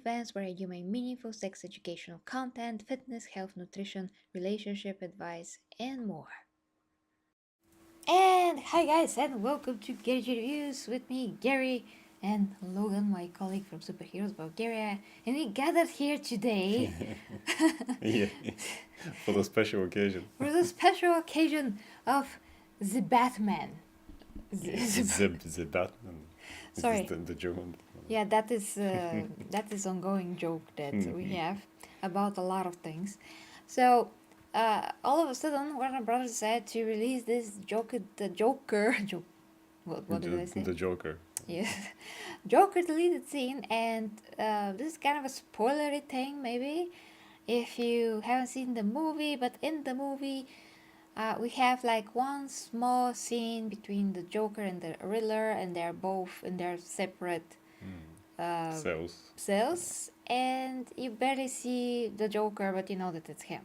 OnlyFans, where I do my meaningful sex educational content, fitness, health, nutrition, relationship advice, and more. And hi guys, and welcome to Gary G Reviews with me, Gary, and Logan, my colleague from Superheroes Bulgaria. And we gathered here today Yeah, for the special occasion. for the special occasion of the Batman. The Batman. Sorry. Is the German. Yeah, that is ongoing joke that we have about a lot of things. So all of a sudden, Warner Brothers decided to release this Joker. What did I say? The Joker. Yes, Joker deleted scene, and this is kind of a spoilery thing, maybe, if you haven't seen the movie. But in the movie, we have like one small scene between the Joker and the Riddler, and they're both in their separate cells, and you barely see the Joker, but you know that it's him.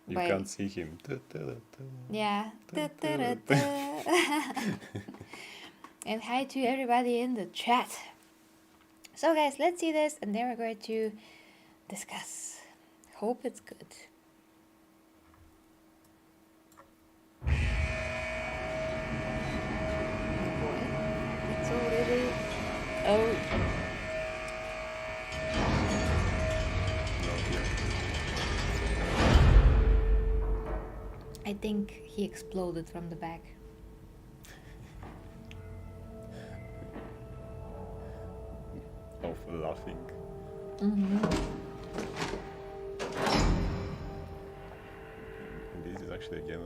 You can't see him. Yeah. And hi to everybody in the chat. So guys, let's see this, and then we're going to discuss. Hope it's good. Oh boy, it's already out. I think he exploded from the back. Of laughing. Mm-hmm. And this is actually again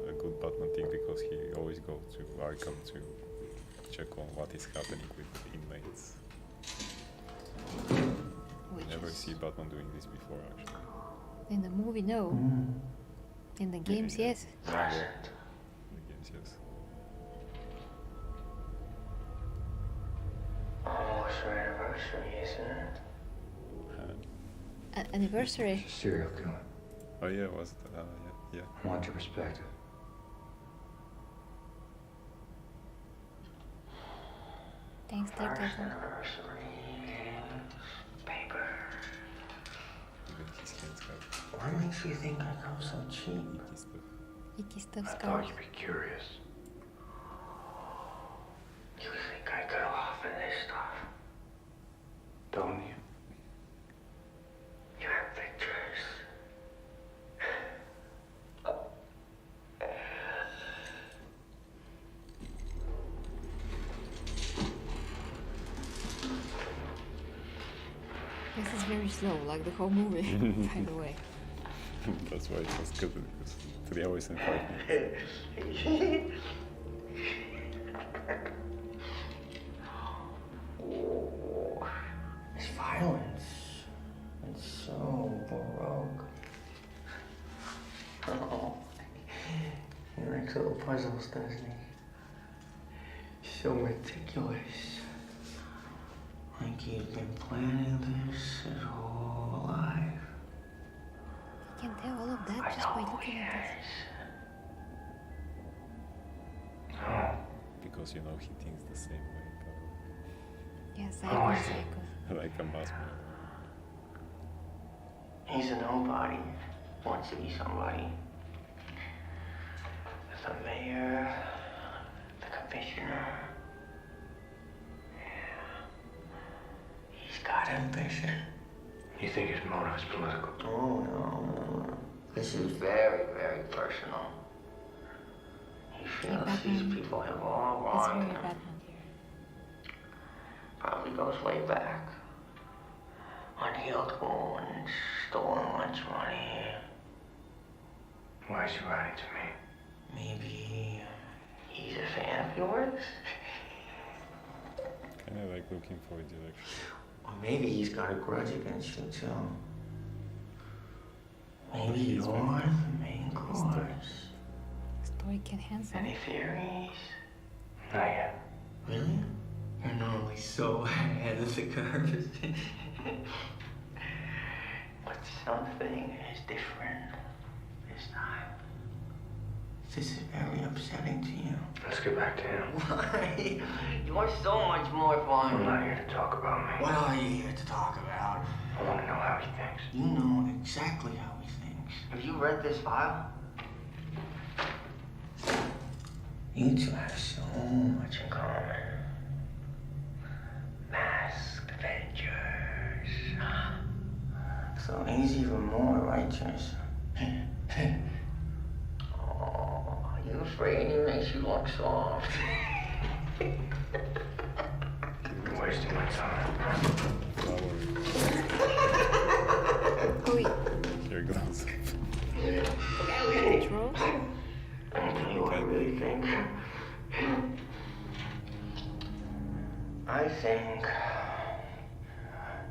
a good Batman thing, because he always goes to Arkham to check on what is happening with the inmates. Never see Batman doing this before, actually. In the movie, no. In the games, yes. Yeah. In the games, yes. Almost your anniversary, isn't it? Anniversary. Serial killer. Oh yeah, was it? Yeah. I want your perspective. Thanks, First anniversary paper. Even his hands have What makes you think I come so cheap? icky stuff. Icky stuff I scarf. thought you'd be curious. You think I could offer this stuff? Don't you? You have pictures. This is very slow, like the whole movie, by the way. That's why it was good, because 3 hours and 5 minutes. It's violence. It's so baroque. Oh, he likes little puzzles, doesn't he? So meticulous. Like he's been planning this his whole life. You can tell all of that just by looking at this. Oh, Because he thinks the same way, Yeah, Oh, psycho, I see. psycho. like a maskman. he's a nobody. Wants to be somebody. The mayor, the commissioner. He's got ambition. You think his motive is political? Oh, no. This is very, very personal. He feels these Batman. people have all It's wronged very him. Batman here. Probably goes way back. Unhealed wounds, stolen lunch money. Why is he writing to me? Maybe he's a fan of yours? Kind of like looking for a direction. Or maybe he's got a grudge against you too. Maybe He's you're very- the main course. Story can handsome. Any theories? Not yet. Really? You're normally so ahead of the curve. But something is different this time. This is very upsetting to you. Let's get back to him. Why? You're so much more fun. I'm not here to talk about me. What are you here to talk about? I You know exactly how he thinks. Have you read this file? You two have so much in common. Masked Avengers. So he's even more righteous. Oh, you afraid he makes you look soft? You're wasting my time. Wait, Here goes. control? I'll tell you what I really think. I think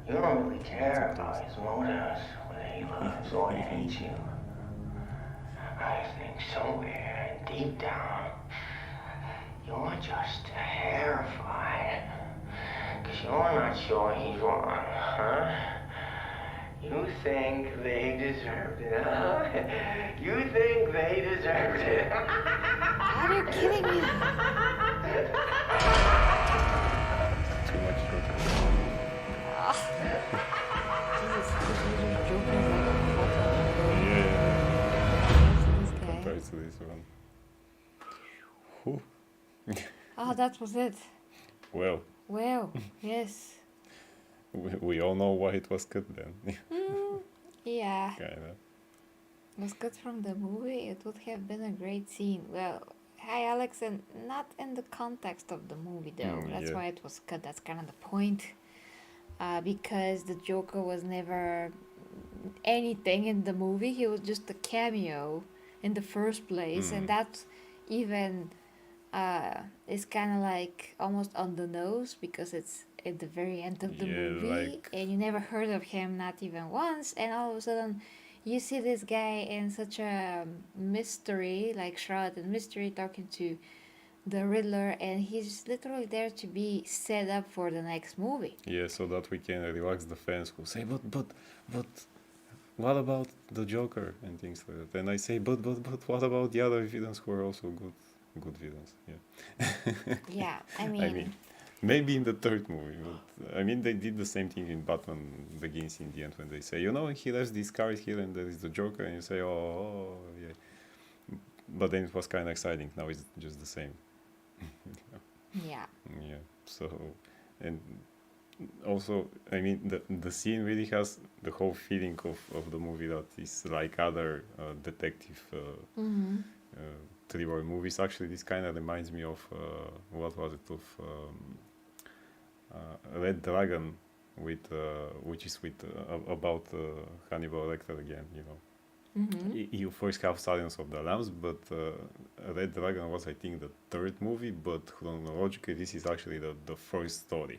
you don't really care about his motives, whether he loves or hates you. I think somewhere deep down, you're just terrified. Because you're not sure he's wrong, huh? You think they deserved it, huh? You think they deserved it. Are you kidding me? Too much Joker. Jesus, this was Joker is like a photo. Yeah. This guy. Compared to this one. Whew. Oh, that was it. Well, Well, yes. we all know why it was cut then. Yeah. Kinda. It was cut from the movie. It would have been a great scene. Well, hi Alex, and not in the context of the movie though. That's Yeah. why it was cut. That's kind of the point. Because the Joker was never anything in the movie. He was just a cameo in the first place, and that even is kind of like almost on the nose because it's at the very end of the Yeah, movie, like- and you never heard of him, not even once, and all of a sudden you see this guy in such a mystery, like shroud in mystery, talking to the Riddler, and he's literally there to be set up for the next movie. Yeah, so that we can relax the fans who say, but, what about the Joker and things like that? And I say, but, what about the other villains who are also good villains? Yeah. Yeah, I mean, I mean, maybe in the third movie, but I mean, they did the same thing in Batman Begins in the end when they say, he left this card here and there is the Joker, and you say, oh, yeah. But then it was kind of exciting. Now it's just the same. yeah. Yeah. So, and also, I mean, the scene really has the whole feeling of the movie that is like other detective Mm-hmm. thriller movies. Actually, this kind of reminds me of what was it, of Red Dragon, with which is with about Hannibal Lecter again. Mm-hmm. You first have Silence of the Lambs, but Red Dragon was, I think, the third movie, but chronologically this is actually the first story,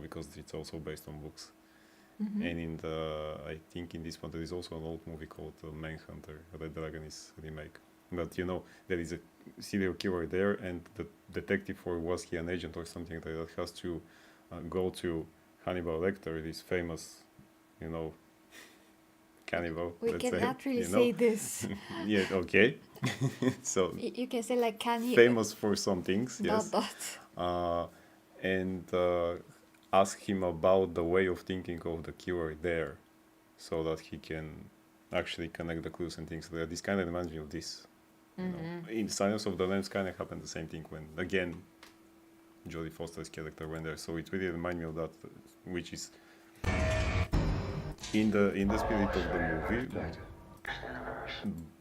because it's also based on books. Mm-hmm. And I think in this one there is also an old movie called Manhunter. Red Dragon is a remake. But there is a serial killer there, and the detective, or was he an agent or something like that, has to go to Hannibal Lecter, this famous, cannibal. We let's say, cannot really say this. Yeah, okay. So You can say like, can you famous for some things, dot yes. dot. And ask him about the way of thinking of the killer there, so that he can actually connect the clues and things like that. This kind of reminds me of this. In Silence of the Lambs kind of happened the same thing when, again, Jodie Foster's character went there. So it really reminds me of that, which is in the spirit of the movie,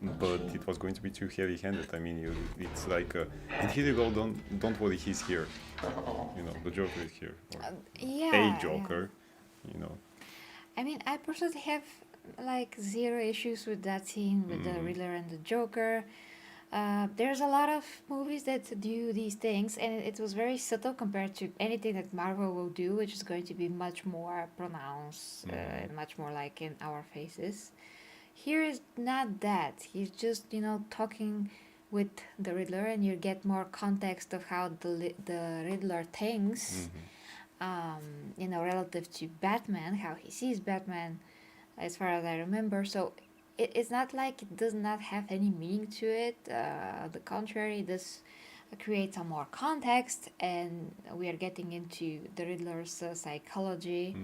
but it was going to be too heavy-handed. I mean, it's like, and here you go, don't worry, he's here. The Joker is here, or Yeah. a Joker. I mean, I personally have like zero issues with that scene with the Riddler and the Joker. There's a lot of movies that do these things, and it was very subtle compared to anything that Marvel will do, which is going to be much more pronounced and much more like in our faces. Here is not that. He's just, talking with the Riddler, and you get more context of how the Riddler thinks, relative to Batman, how he sees Batman, as far as I remember. So it's not like it does not have any meaning to it. The contrary, this creates some more context, and we are getting into the Riddler's psychology.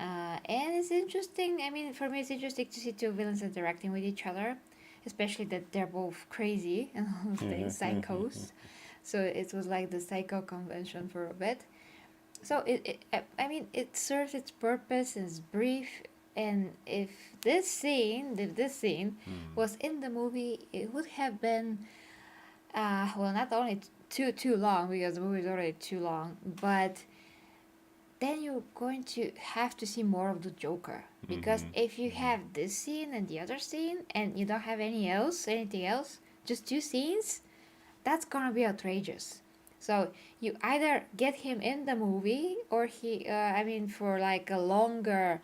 And it's interesting. I mean, for me, it's interesting to see two villains interacting with each other, especially that they're both crazy and all those things, psychos. So it was like the psycho convention for a bit. So I mean, it serves its purpose. It's brief, and if this scene was in the movie, it would have been, well, not only too long because the movie is already too long, but then you're going to have to see more of the Joker. Because if you have this scene and the other scene and you don't have anything else, just two scenes, that's gonna be outrageous. So you either get him in the movie or I mean, for like a longer,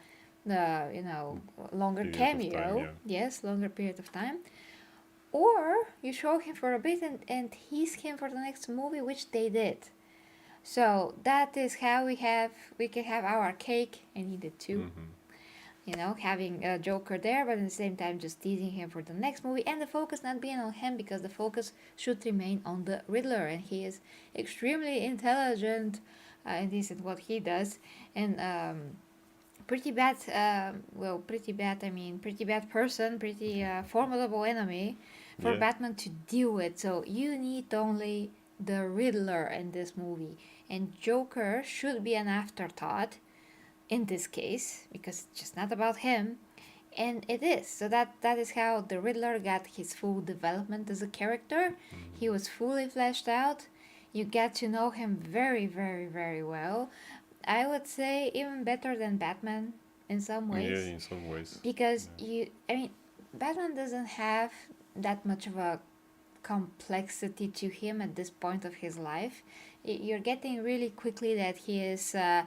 longer Period of cameo. time, yeah. Yes, longer period of time. Or you show him for a bit and tease him for the next movie, which they did. So that is how we can have our cake and eat it too. Having a Joker there, but at the same time just teasing him for the next movie, and the focus not being on him because the focus should remain on the Riddler, and he is extremely intelligent and decent what he does, and pretty bad. Pretty bad. I mean, pretty bad person, pretty formidable enemy for Yeah. Batman to deal with. So you need only the Riddler in this movie, and Joker should be an afterthought in this case because it's just not about him, and it is. So that is how the Riddler got his full development as a character. He was fully fleshed out. You get to know him very, very, very well. I would say even better than Batman in some ways. Yeah, in some ways. Because Batman doesn't have that much of a complexity to him at this point of his life. You're getting really quickly that he is a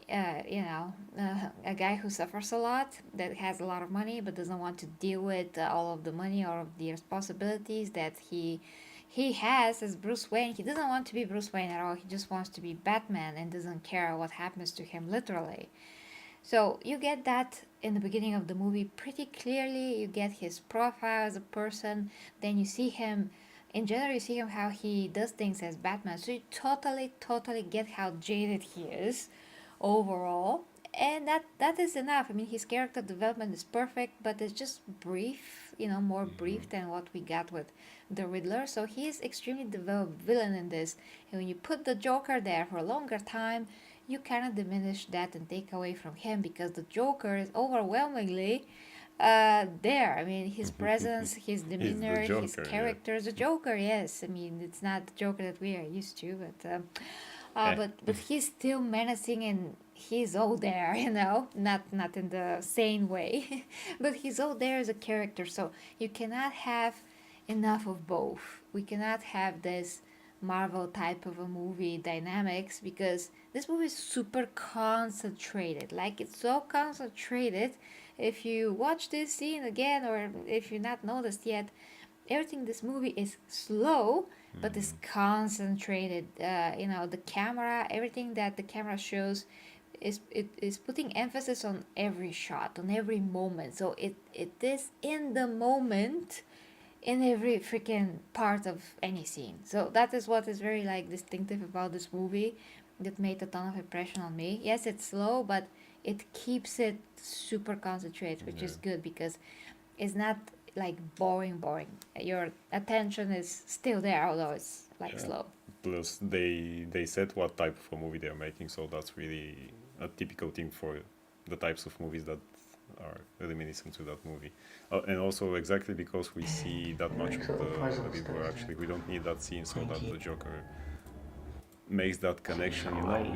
guy who suffers a lot, that has a lot of money but doesn't want to deal with all of the money or of the responsibilities that he has as Bruce Wayne. He doesn't want to be Bruce Wayne at all. He just wants to be Batman and doesn't care what happens to him literally. So you get that in the beginning of the movie pretty clearly. You get his profile as a person. Then you see him, in general, you see him how he does things as Batman. So you totally get how jaded he is overall. And that is enough. I mean, his character development is perfect, but it's just brief, more brief than what we got with the Riddler. So he is extremely developed villain in this. And when you put the Joker there for a longer time, you cannot diminish that and take away from him because the Joker is overwhelmingly there. I mean, his presence, his demeanor, his Joker, yeah. character, the Joker. Yes, I mean, it's not the Joker that we are used to, but he's still menacing and he's all there, not in the sane way, but he's all there as a character. So you cannot have enough of both. We cannot have this Marvel type of a movie dynamics because this movie is super concentrated. Like, it's so concentrated. If you watch this scene again, or if you not noticed yet, everything in this movie is slow but is concentrated. The camera, everything that the camera shows is putting emphasis on every shot, on every moment. So it is in the moment in every freaking part of any scene. So that is what is very like distinctive about this movie that made a ton of impression on me. Yes, it's slow, but it keeps it super concentrated, which is good because it's not like boring. Your attention is still there, although it's like slow. Plus, they said what type of a movie they're making, so that's really a typical thing for the types of movies that are reminiscent to that movie. And also exactly because we see that much of the Riddler, actually, we don't need that scene so that the Joker makes that connection.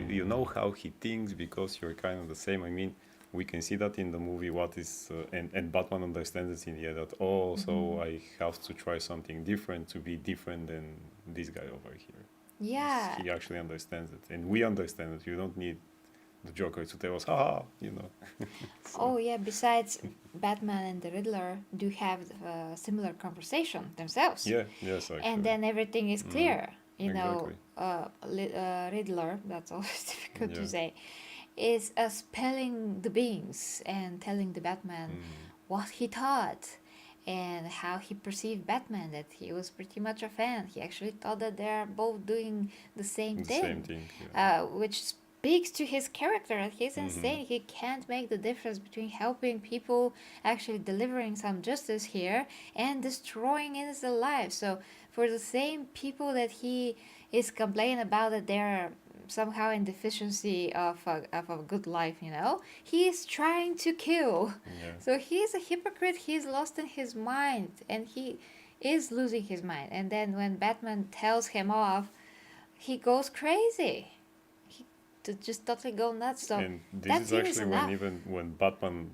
You know how he thinks because you're kind of the same. I mean, we can see that in the movie what is and Batman understands it in the end that so I have to try something different to be different than this guy over here. Yeah. He actually understands it, and we understand it. You don't need the Joker to tell us, "Ha!" Oh yeah. Besides, Batman and the Riddler do have a similar conversation themselves. Yeah. Yes. Actually. And then everything is clear. Exactly. Riddler. That's always difficult to Yeah. say. Is spelling the beings and telling the Batman what he thought and how he perceived Batman, that he was pretty much a fan. He actually thought that they're both doing the same The thing, same thing. Yeah. which speaks to his character. He's insane. He can't make the difference between helping people, actually delivering some justice here, and destroying innocent lives. So for the same people that he is complaining about that they're somehow in deficiency of a good life, he is trying to kill. Yeah. So he's a hypocrite. He's lost in his mind, and he is losing his mind. And then when Batman tells him off, he goes crazy. He just totally go nuts. So And this that is scene is actually enough. when even when Batman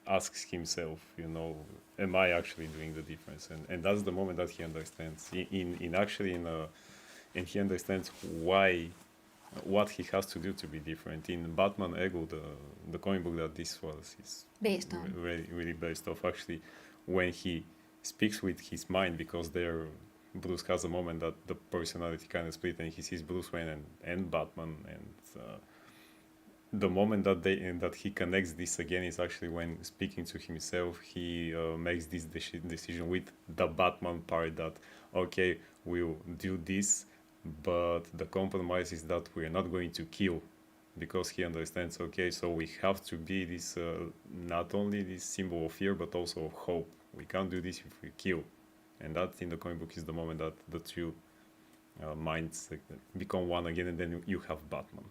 asks himself, am I actually doing the difference? And that's the moment that he understands. And he understands what he has to do to be different. In Batman Ego, the comic book that this was is Based on. really really based off, actually, when he speaks with his mind, because there Bruce has a moment that the personality kind of split, and he sees Bruce Wayne and Batman, and the moment that he connects this again is actually when, speaking to himself, he makes this decision with the Batman part that, okay, we'll do this, but the compromise is that we're not going to kill, because he understands, okay, so we have to be this not only this symbol of fear but also of hope. We can't do this if we kill. And that in the comic book is the moment that the two minds become one again, and then you have Batman.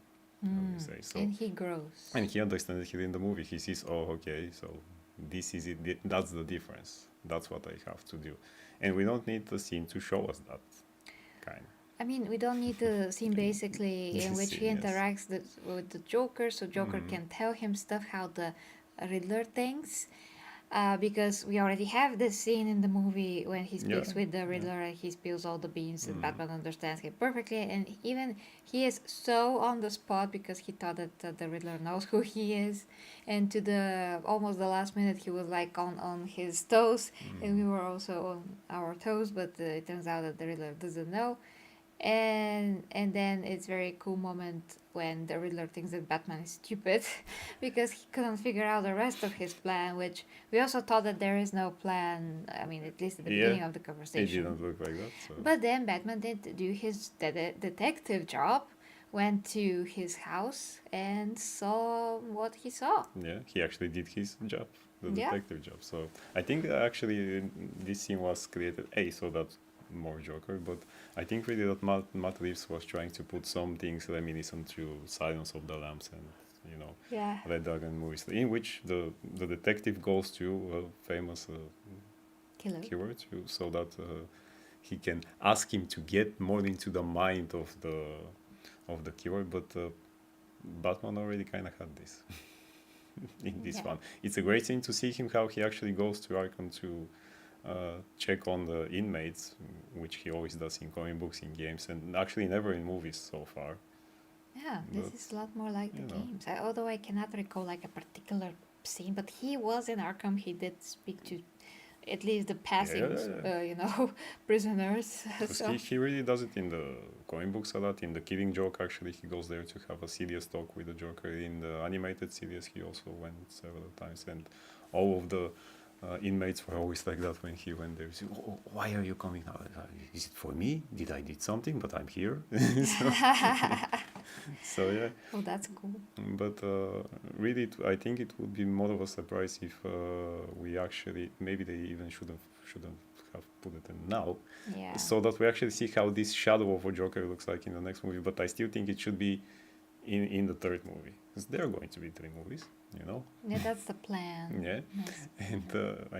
I would say. So, And he grows. and he understands it in the movie. He sees, oh, okay, so this is it. That's the difference. That's what I have to do. And we don't need the scene to show us that, kind. I mean, we don't need the scene basically in which he Yes. interacts with the Joker, so Joker can tell him stuff how the Riddler thinks. Because we already have this scene in the movie when he speaks Yeah, with the Riddler and he spills all the beans and Batman understands him perfectly, and even he is so on the spot because he thought that the Riddler knows who he is, and to the almost the last minute he was like on his toes, and we were also on our toes, but it turns out that the Riddler doesn't know. And then it's very cool moment when the Riddler thinks that Batman is stupid because he couldn't figure out the rest of his plan, which we also thought that there is no plan. I mean, at least at the beginning of the It conversation. didn't look like that. So. But then Batman did do his detective job, went to his house and saw what he saw. Yeah, he actually did his job, the Yeah. detective job. So I think actually this scene was created so that more Joker, but I think really that Matt Reeves was trying to put some things reminiscent to Silence of the Lambs and Yeah. Red Dragon movies, in which the detective goes to a famous Killer. killer so that he can ask him to get more into the mind of the killer, but Batman already kind of had this in this Yeah. one. It's a great thing to see him how he actually goes to Arkham to check on the inmates, which he always does in comic books, in games, and actually never in movies so far. Yeah, this But, is a lot more like the you know. games. Although I cannot recall like a particular scene, but he was in Arkham. He did speak to at least the passing, Yeah. prisoners. Because So he really does it in the comic books a lot. In the Killing Joke, actually, he goes there to have a serious talk with the Joker. In the animated series, he also went several times, and all of the inmates were always like that when he went there. Oh, why are you coming out? Is it for me? Did I did something? But I'm here. So yeah. oh, that's cool. But really, I think it would be more of a surprise if we actually, maybe they even shouldn't have put it in now, Yeah. so that we actually see how this shadow of a Joker looks like in the next movie. But I still think it should be in the third movie, because there are going to be 3 movies, Yeah, that's the plan. Yeah, Yes. and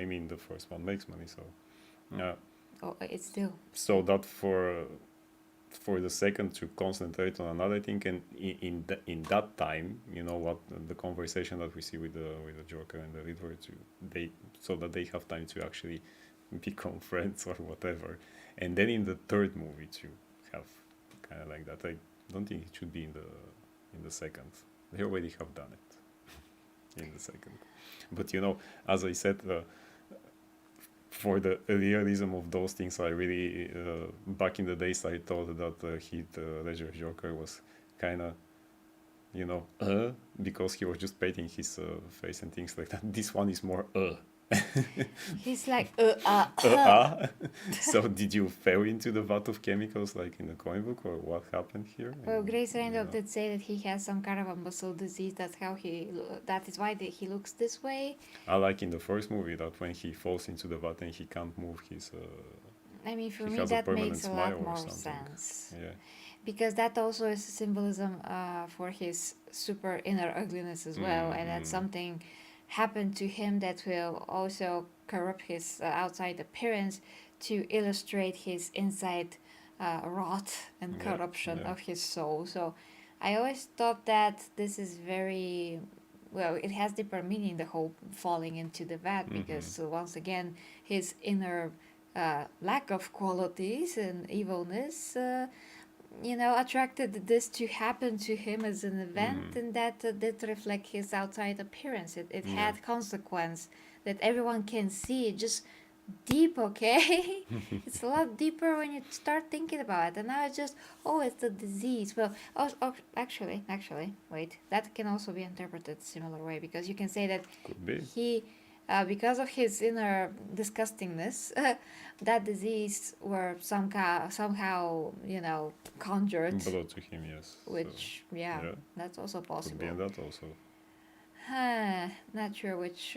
I mean the first one makes money, so Oh, it's still. so that for the second to concentrate on another thing, and in that time, what the conversation that we see with the Joker and the Riddler, so that they have time to actually become friends or whatever, and then in the third movie to have kind of like that. I don't think it should be in the second. They already have done it in the second, but as I said. For the realism of those things, I really back in the days I thought that Heath Ledger's Joker was kind of, because he was just painting his face and things like that. This one is more He's like, So did you fall into the vat of chemicals like in the comic book, or what happened here? Well, And, Grace Randall yeah. did say that he has some kind of a muscle disease. That is why he looks this way. I like in the first movie that when he falls into the vat and he can't move his, I mean, for he me, has a that permanent makes a smile lot or more something. sense. Yeah. Because that also is a symbolism for his super inner ugliness as well. And that something happened to him that will also corrupt his outside appearance to illustrate his inside rot and Yeah, corruption yeah. of his soul. So I always thought that this is very well, it has deeper meaning, the whole falling into the vat, because once again, his inner lack of qualities and evilness, attracted this to happen to him as an event, and that did reflect his outside appearance. It Yeah. had consequence that everyone can see. Just deep, okay? It's a lot deeper when you start thinking about it. And now it's just, oh, it's the disease. Well, actually, wait, that can also be interpreted similar way, because you can say that Could be. he, because of his inner disgustingness, that disease were somehow conjured, Brought to him, yes. which So, yeah, yeah, that's also could be in possible. that also. Not sure which.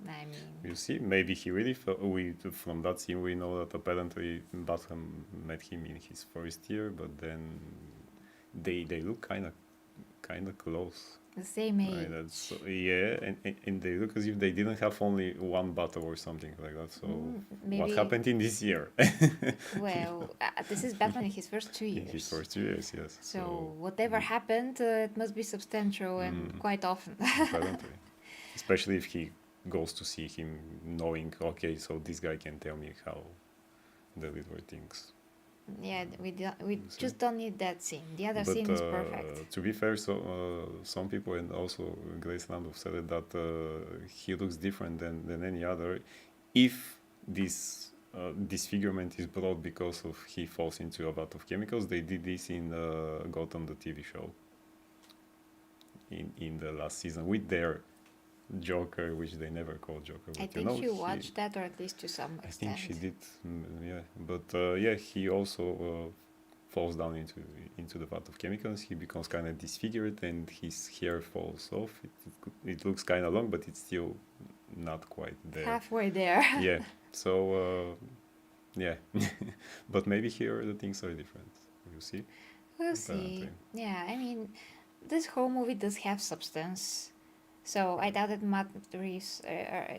I mean, You see, maybe he really from that scene we know that apparently Batman met him in his first year, but then they look kind of close. the same age. That's yeah, and they look as if they didn't have only one battle or something like that. So Maybe. what happened in this year? Well, this is Batman in his first 2 years. In his first 2 years, yes. So whatever happened, it must be substantial and quite often. apparently, especially if he goes to see him, knowing okay, so this guy can tell me how the little things. Yeah, we See? just don't need that scene. The other But scene is perfect. to be fair, so some people and also Grace Landau said it, that he looks different than any other. If this disfigurement is brought because of he falls into a vat of chemicals, they did this in Gotham, the TV show, in the last season with their Joker, which they never called Joker. But I think you watched that, or at least to some I extent. think she did, yeah. But yeah, he also falls down into the vat of chemicals. He becomes kind of disfigured, and his hair falls off. It looks kind of long, but it's still not quite there. Halfway there. Yeah. So yeah, but maybe here the things are different. You see. We'll see. Apparently. Yeah, I mean, this whole movie does have substance. So I doubt that Matt Reeves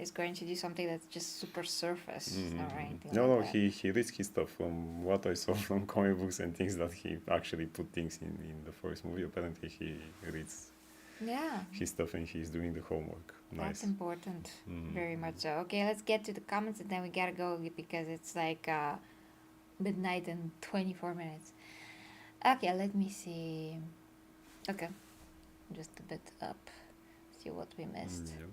is going to do something that's just super surface or anything No, like that. he reads his stuff. From what I saw from comic books and things, that he actually put things in the first movie. Apparently he reads Yeah, his stuff and he's doing the homework. that's Nice. important. Very much so. Okay, let's get to the comments and then we gotta go because it's like midnight and 24 minutes. Okay, let me see. Okay, just a bit up. See what we missed. Yeah.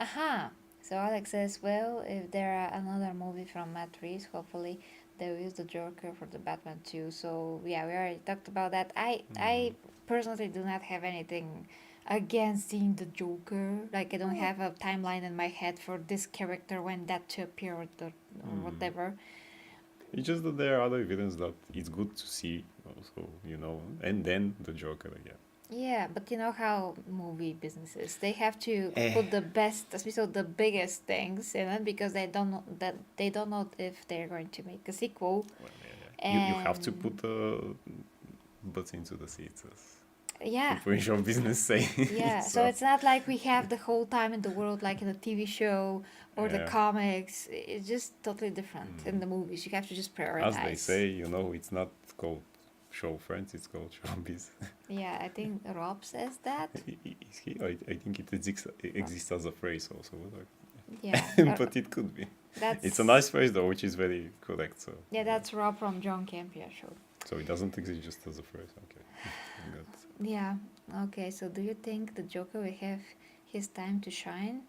Aha! So Alex says, well, if there are another movie from Matt Reeves, hopefully they will use the Joker for the Batman too. So yeah, we already talked about that. I personally do not have anything against seeing the Joker. Like I don't have a timeline in my head for this character when that to appear or whatever. It's just that there are other villains that it's good to see also, and then the Joker again. Yeah, but you know how movie business is. They have to put the best, especially the biggest things in it because they don't know if they're going to make a sequel. Well, you have to put butts into the seats, as Yeah. people in show business say. Yeah, so it's not like we have the whole time in the world like in a TV show or the Yeah. comics. It's just totally different in the movies. You have to just prioritize. As they say, it's not called show friends, it's called showbiz. Yeah, I think Rob says that. Is he? I think it exists as a phrase also. Yeah. But it could be. That's, It's a nice phrase though, which is very correct. So yeah, that's Rob from John Campia show. so it doesn't exist just as a phrase. Okay. Good. Yeah. Okay, so do you think the Joker will have his time to shine?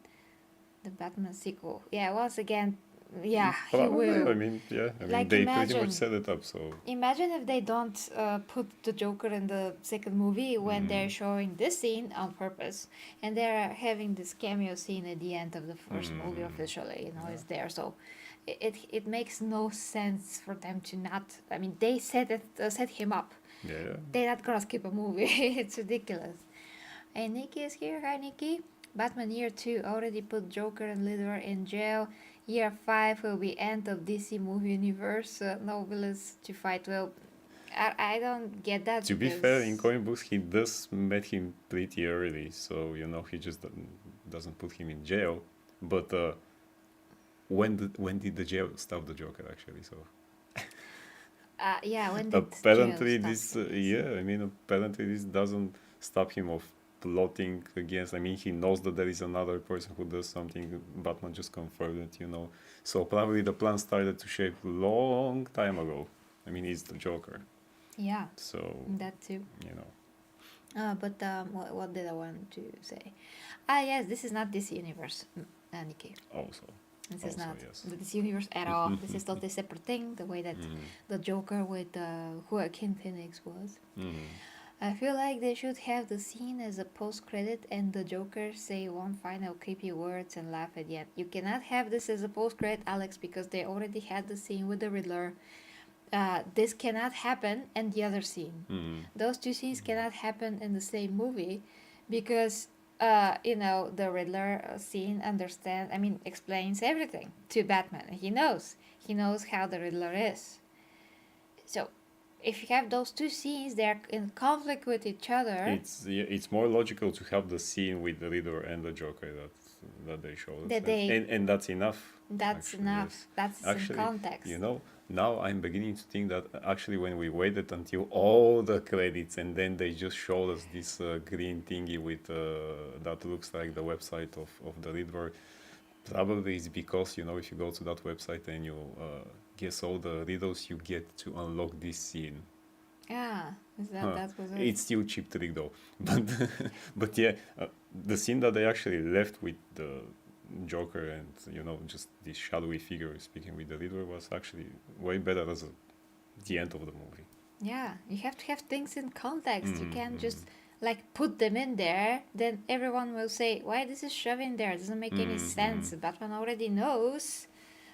The Batman sequel. Yeah, once again, Yeah, he Probably. will. I mean, yeah. I mean, Like, they pretty imagine. much set it up. So Imagine if they don't put the Joker in the second movie when they're showing this scene on purpose, and they're having this cameo scene at the end of the first movie officially. It's there, so it makes no sense for them to not. I mean, they set him up. yeah. They're not gonna skip a movie. It's ridiculous. And Nikki is here. Hi, Nikki. Batman Year 2 already put Joker and Riddler in jail. Year 5 will be end of DC movie universe. No villains to fight. Well, I don't get that. To be fair, in comic books, he does met him pretty early, so he just doesn't put him in jail. But when did the jail stop the Joker actually? So yeah, when did apparently jail this stop him? yeah, I mean apparently this doesn't stop him of plotting against. I mean, he knows that there is another person who does something. Batman just confirmed it. So probably the plan started to shape long time ago. I mean, he's the Joker, Yeah, so that too. you know. But what did I want to say? Yes, this is not this universe, Nikki. Also, This is Also, not yes. the DC universe at all. This is totally separate thing. The way that the Joker with Joaquin Phoenix was. I feel like they should have the scene as a post-credit and the Joker say one final creepy words and laugh at the end. You cannot have this as a post-credit, Alex, because they already had the scene with the Riddler. This cannot happen and the other scene. Those two scenes cannot happen in the same movie because the Riddler scene explains everything to Batman. He knows how the Riddler is. So if you have those two scenes, they're in conflict with each other. It's more logical to have the scene with the Riddler and the Joker that they showed. And that's enough. That's actually, enough. yes. That's Actually, in context. Now I'm beginning to think that actually when we waited until all the credits and then they just showed us this green thingy with that looks like the website of the Riddler, probably it's because if you go to that website and you guess all the riddles, you get to unlock this scene. Yeah, that was it. It's still cheap trick though, but yeah, the scene that they actually left with the Joker and just this shadowy figure speaking with the Riddler was actually way better as the end of the movie. Yeah, you have to have things in context. You can't just put them in there. Then everyone will say, "Why this is shoved in there? It doesn't make any sense." Batman already knows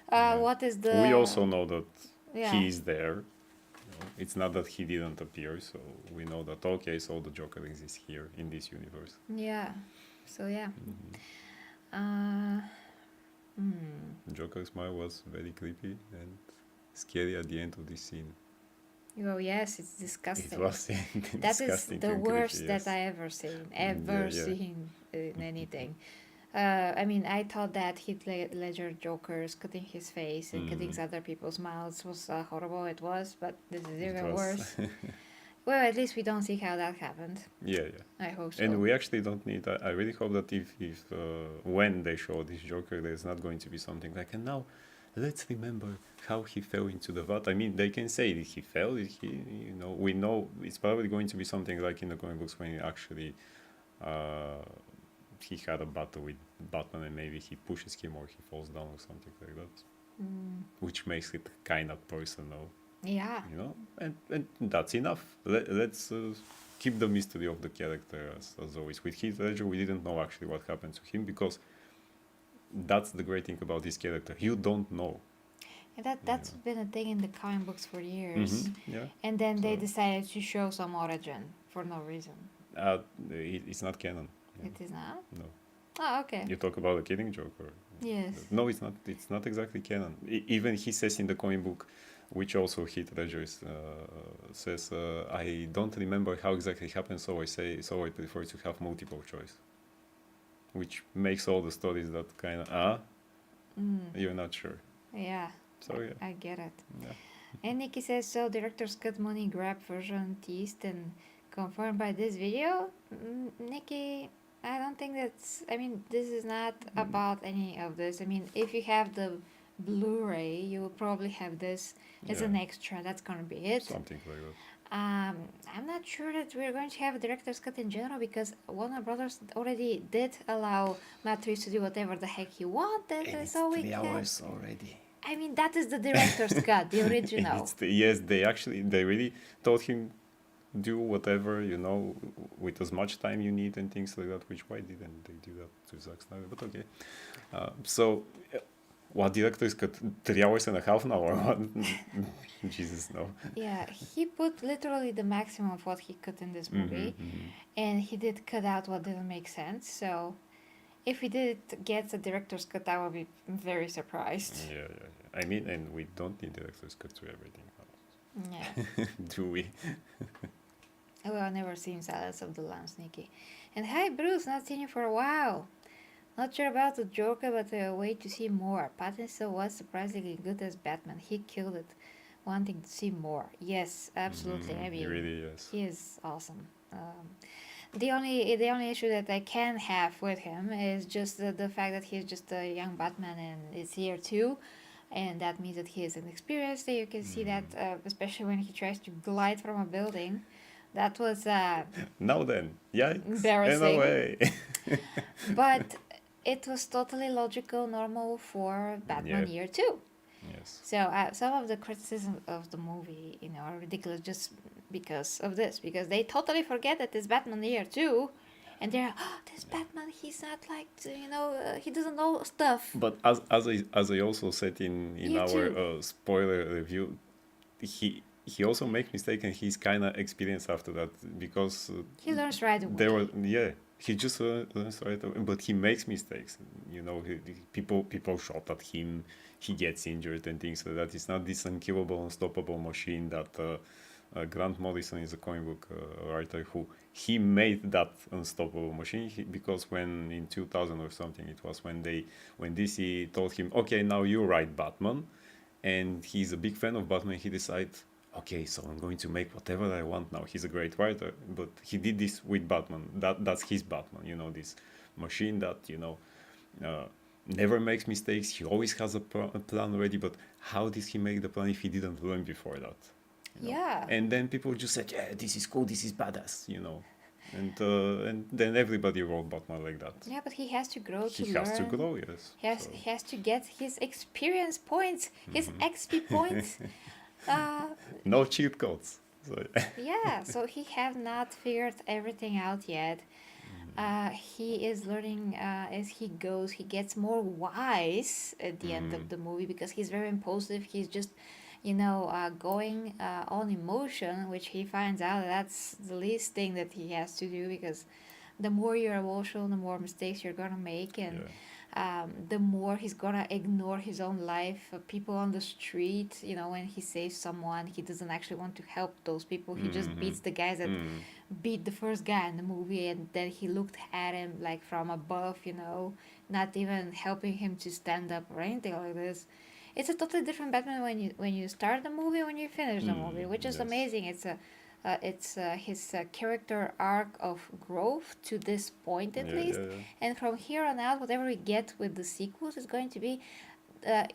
what is the. We also know that Yeah. he is there. It's not that he didn't appear, so we know that so the Joker exists here in this universe. Yeah. So yeah. Joker's smile was very creepy and scary at the end of this scene. Oh yes, it's disgusting. It was That is disgusting the and worst creepy, yes. that I ever seen in anything. I thought that Heath Ledger Joker's cutting his face and cutting other people's mouths was horrible. It was, but this is even worse. Well, at least we don't see how that happened. Yeah. I hope so. And we actually don't need. I really hope that if when they show this Joker, there's not going to be something like, and now let's remember how he fell into the vat. I mean, they can say that he fell. We know it's probably going to be something like in the comic books when he actually he had a battle with Batman and maybe he pushes him or he falls down or something like that, which makes it kind of personal. Yeah. And that's enough. Let's keep the mystery of the character as always. With Heath Ledger, we didn't know actually what happened to him because that's the great thing about this character. You don't know. And that's been a thing in the comic books for years. Yeah. And then they decided to show some origin for no reason. It's not canon. It is not? No. Oh, okay. You talk about the Killing Joke? Yes. No, it's not. It's not exactly canon. Even he says in the comic book, which also Heath Ledger says, I don't remember how exactly it happened, so I prefer to have multiple choice. Which makes all the stories that kind of, you're not sure. Yeah. So yeah. I get it. Yeah. And Nikki says, so director's cut money grab version teased and confirmed by this video? Nikki, I don't think this is not about any of this. If you have the Blu-ray, you will probably have this as an extra. That's gonna be it. Something like that. I'm not sure that we're going to have a director's cut in general because Warner Brothers already did allow Matt Reeves to do whatever the heck he wanted. And it's so we 3 can. hours already. I mean, that is the director's cut, the original. Yes, they really told him do whatever, with as much time you need and things like that. Which why didn't they do that to Zack Snyder? But okay. So, what director's cut? 3 hours and a half now, or what? Jesus, no. Yeah, he put literally the maximum of what he could in this movie, and he did cut out what didn't make sense. So, if we did get a director's cut, I would be very surprised. Yeah. I mean, and we don't need director's cut to everything. Yeah. Do we? Oh, I've never seen Silence of the Lambs, Nikki. And hi, Bruce, not seen you for a while. Not sure about the Joker, but wait to see more. Pattinson was surprisingly good as Batman. He killed it. Wanting to see more. Yes, absolutely. I mean, Really, yes. he is awesome. The only issue that I can have with him is just the fact that he's just a young Batman and is here too, and that means that he is inexperienced. You can see that especially when he tries to glide from a building. That was Now then, yikes! embarrassing. In a way. But it was totally logical, normal for Batman Yeah. Year 2. Yes. So some of the criticism of the movie, are ridiculous just because of this, because they totally forget that it's Batman Year 2, and they're this Batman, he's not like he doesn't know stuff. But as I also said in You our too. spoiler review, he also makes mistakes and he's kind of experienced after that because He learns right away. there were he just learns right away, but he makes mistakes. People shot at him, he gets injured and things like that. It's not this unkillable, unstoppable machine that Grant Morrison is a comic book writer who he made that unstoppable machine because when in 2000 or something it was when DC told him, okay, now you write Batman, and he's a big fan of Batman. He decided, okay, so I'm going to make whatever I want now. He's a great writer, but he did this with Batman. That's his Batman. This machine that never makes mistakes. He always has a plan ready. But how did he make the plan if he didn't learn before that? Yeah. And then people just said, yeah, this is cool, this is badass, and then everybody wrote Batman like that. Yeah, but he has to grow to He learn. has to grow, yes. He has to get his experience points, his XP points. No cheat codes. So, Yeah, so he have not figured everything out yet. He is learning as he goes. He gets more wise at the end of the movie because he's very impulsive. He's just, going on emotion, which he finds out that's the least thing that he has to do because the more you're emotional, the more mistakes you're gonna make, and the more he's gonna ignore his own life. People on the street, when he saves someone, he doesn't actually want to help those people. He just beats the guys that beat the first guy in the movie, and then he looked at him like from above, not even helping him to stand up or anything like this. It's a totally different Batman when you start the movie, when you finish the movie, which is yes. amazing. It's his character arc of growth to this point at least, and from here on out, whatever we get with the sequels is going to be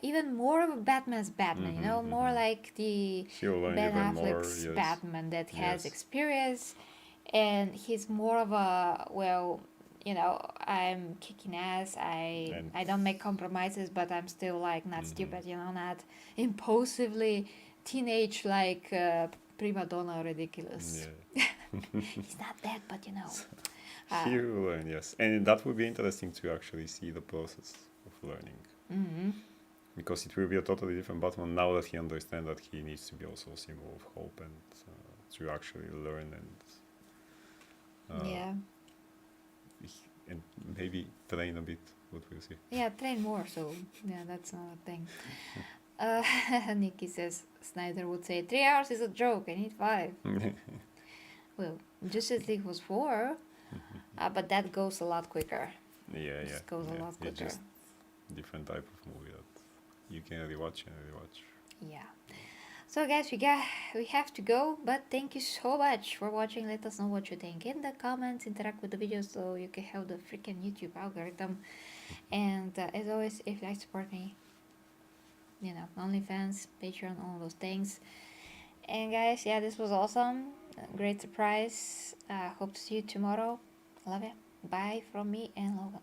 even more of a Batman's Batman. More like the He'll learn Ben even more, Affleck's yes. Batman that has Yes. experience, and he's more of a I'm kicking ass. I don't make compromises, but I'm still like not stupid. Not impulsively teenage like prima donna ridiculous. Yeah. He's not that, but He will learn, yes. And that would be interesting to actually see the process of learning. Because it will be a totally different Batman now that he understands that he needs to be also a symbol of hope and to actually learn and maybe train a bit, what we'll see. Yeah, train more. So yeah, that's another thing. Nikki says Snyder would say 3 hours is a joke. I need 5. Well, Justice League was 4, but that goes a lot quicker. Yeah. Just goes a lot It's quicker. just different type of movie that you can rewatch and rewatch. Yeah. So guys, we have to go, but thank you so much for watching. Let us know what you think in the comments, interact with the video so you can help the freaking YouTube algorithm. And as always, if you like to support me, OnlyFans, Patreon, all those things. And guys, yeah, this was awesome. Great surprise. Hope to see you tomorrow. Love you. Bye from me and Logan.